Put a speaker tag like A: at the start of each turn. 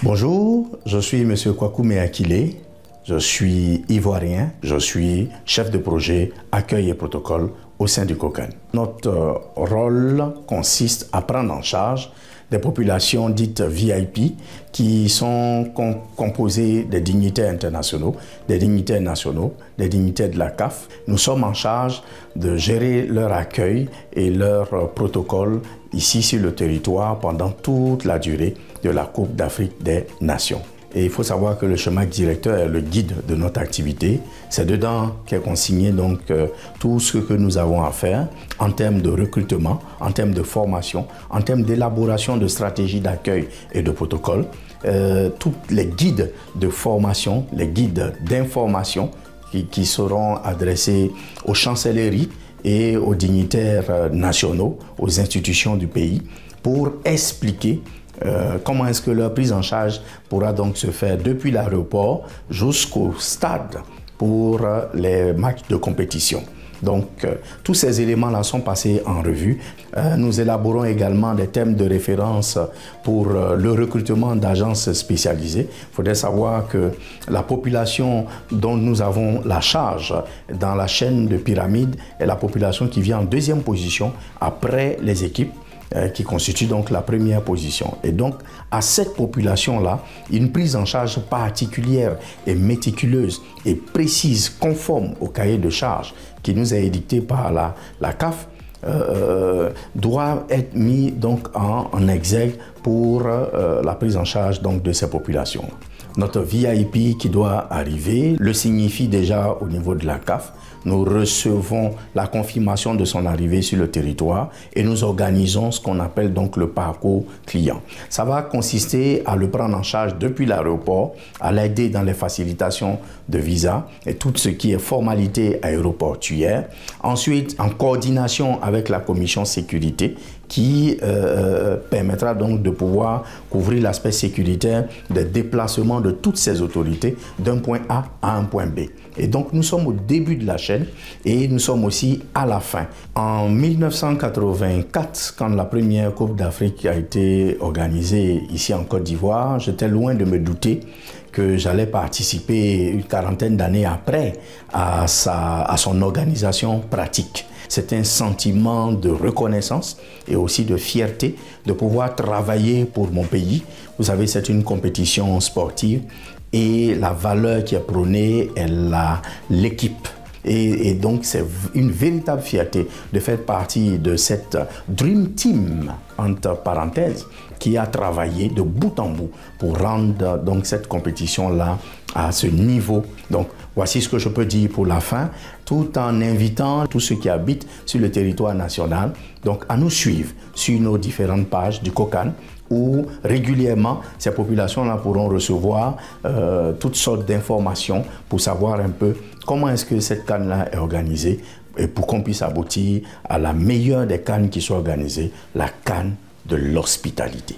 A: Bonjour, je suis M. Kwakume Akile, je suis ivoirien, je suis chef de projet accueil et protocole au sein du COCAN. Notre rôle consiste à prendre en charge des populations dites VIP qui sont composées des dignitaires internationaux, des dignitaires nationaux, des dignitaires de la CAF. Nous sommes en charge de gérer leur accueil et leur protocole ici sur le territoire pendant toute la durée de la Coupe d'Afrique des Nations. Et il faut savoir que le schéma directeur est le guide de notre activité. C'est dedans qu'est consigné donc tout ce que nous avons à faire en termes de recrutement, en termes de formation, en termes d'élaboration de stratégies d'accueil et de protocole. Tous les guides de formation, les guides d'information qui seront adressés aux chancelleries et aux dignitaires nationaux, aux institutions du pays, pour expliquer comment est-ce que leur prise en charge pourra donc se faire depuis l'aéroport jusqu'au stade pour les matchs de compétition. Donc, tous ces éléments-là sont passés en revue. Nous élaborons également des thèmes de référence pour le recrutement d'agences spécialisées. Il faudrait savoir que la population dont nous avons la charge dans la chaîne de pyramide est la population qui vient en deuxième position après les équipes, qui constitue donc la première position. Et donc, à cette population-là, une prise en charge particulière et méticuleuse et précise, conforme au cahier de charge qui nous est édicté par la CAF, doit être mis donc en exergue pour la prise en charge donc de ces populations. Notre VIP qui doit arriver le signifie déjà au niveau de la CAF. Nous recevons la confirmation de son arrivée sur le territoire et nous organisons ce qu'on appelle donc le parcours client. Ça va consister à le prendre en charge depuis l'aéroport, à l'aider dans les facilitations de visa et tout ce qui est formalité aéroportuaire. Ensuite, en coordination avec la commission sécurité qui permettra donc de pouvoir couvrir l'aspect sécuritaire des déplacements de toutes ces autorités d'un point A à un point B. Et donc nous sommes au début de la chaîne et nous sommes aussi à la fin. En 1984, quand la première Coupe d'Afrique a été organisée ici en Côte d'Ivoire, j'étais loin de me douter que j'allais participer une quarantaine d'années après à son organisation pratique. C'est un sentiment de reconnaissance et aussi de fierté de pouvoir travailler pour mon pays. Vous savez, c'est une compétition sportive et la valeur qui est prônée est l'équipe. Et donc, c'est une véritable fierté de faire partie de cette Dream Team, entre parenthèses, qui a travaillé de bout en bout pour rendre donc cette compétition-là à ce niveau. Donc, voici ce que je peux dire pour la fin, tout en invitant tous ceux qui habitent sur le territoire national donc, à nous suivre sur nos différentes pages du COCAN, où régulièrement ces populations-là pourront recevoir toutes sortes d'informations pour savoir un peu comment est-ce que cette CAN-là est organisée et pour qu'on puisse aboutir à la meilleure des CAN qui soit organisée, la CAN de l'hospitalité.